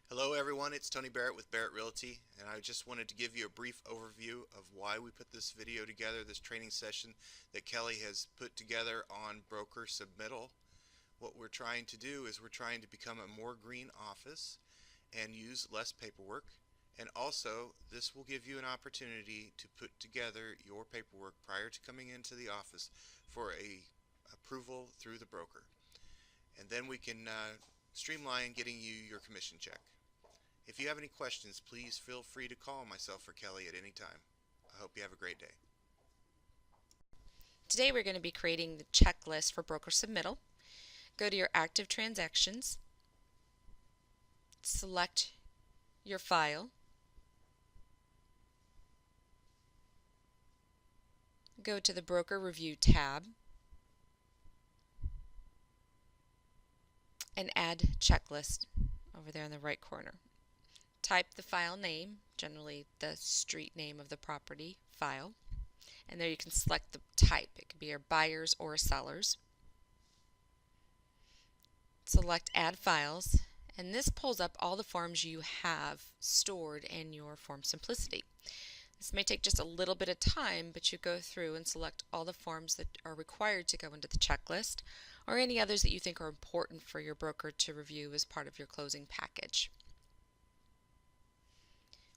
Hello everyone, it's Tony Barrett with Barrett Realty, and I just wanted to give you a brief overview of why we put this video together, this training session that Kelly has put together on broker submittal. What we're trying to do is we're trying to become a more green office and use less paperwork, and also this will give you an opportunity to put together your paperwork prior to coming into the office for a approval through the broker, and then we can streamline getting you your commission check. If you have any questions, please feel free to call myself or Kelly at any time. I hope you have a great day. Today we're going to be creating the checklist for broker submittal. Go to your active transactions, select your file, go to the broker review tab, and add checklist over there in the right corner. Type the file name, generally the street name of the property file, and there you can select the type. It could be a buyer's or a seller's. Select add files, and this pulls up all the forms you have stored in your form simplicity. This may take just a little bit of time, but you go through and select all the forms that are required to go into the checklist, or any others that you think are important for your broker to review as part of your closing package.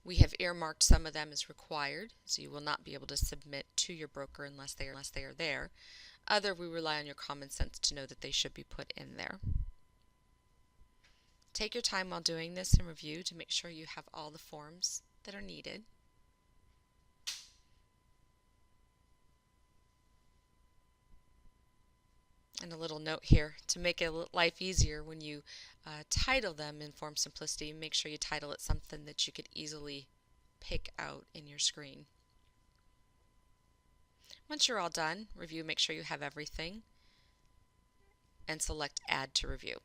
We have earmarked some of them as required, so you will not be able to submit to your broker unless they are there. Other, we rely on your common sense to know that they should be put in there. Take your time while doing this and review to make sure you have all the forms that are needed. And a little note here, to make life easier when you title them in Form Simplicity, make sure you title it something that you could easily pick out in your screen. Once you're all done, review, make sure you have everything, and select Add to Review.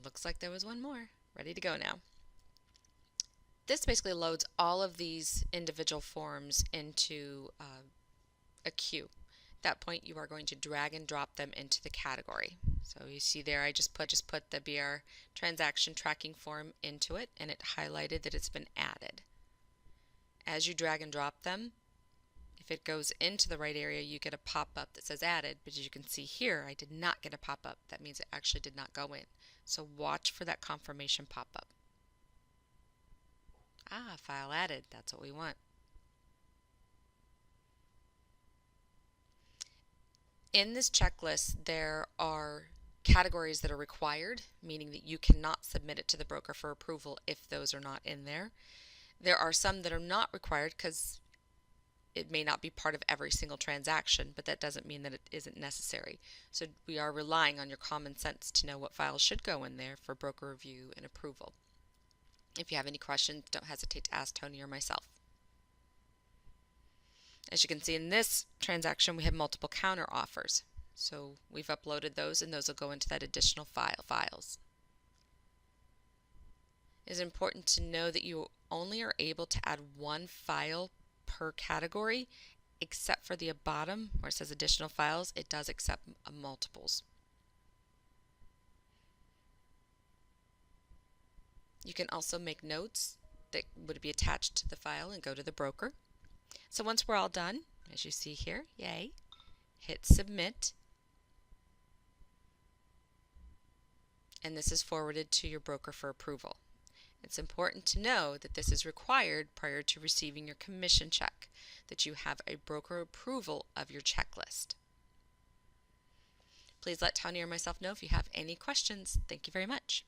Looks like there was one more. Ready to go now. This basically loads all of these individual forms into a queue. At that point, you are going to drag and drop them into the category. So you see there, I just put the BR transaction tracking form into it, and it highlighted that it's been added. As you drag and drop them, if it goes into the right area, you get a pop-up that says added, but as you can see here, I did not get a pop-up. That means it actually did not go in. So watch for that confirmation pop-up. Ah, file added. That's what we want. In this checklist, there are categories that are required, meaning that you cannot submit it to the broker for approval if those are not in there. There are some that are not required because it may not be part of every single transaction, but that doesn't mean that it isn't necessary. So we are relying on your common sense to know what files should go in there for broker review and approval. If you have any questions, don't hesitate to ask Tony or myself. As you can see in this transaction, we have multiple counter offers. So we've uploaded those, and those will go into that additional files. It is important to know that you only are able to add one file per category, except for the bottom where it says additional files. It does accept multiples. You can also make notes that would be attached to the file and go to the broker. So once we're all done, as you see here, yay, hit submit, and this is forwarded to your broker for approval. It's important to know that this is required prior to receiving your commission check, that you have a broker approval of your checklist. Please let Tony or myself know if you have any questions. Thank you very much.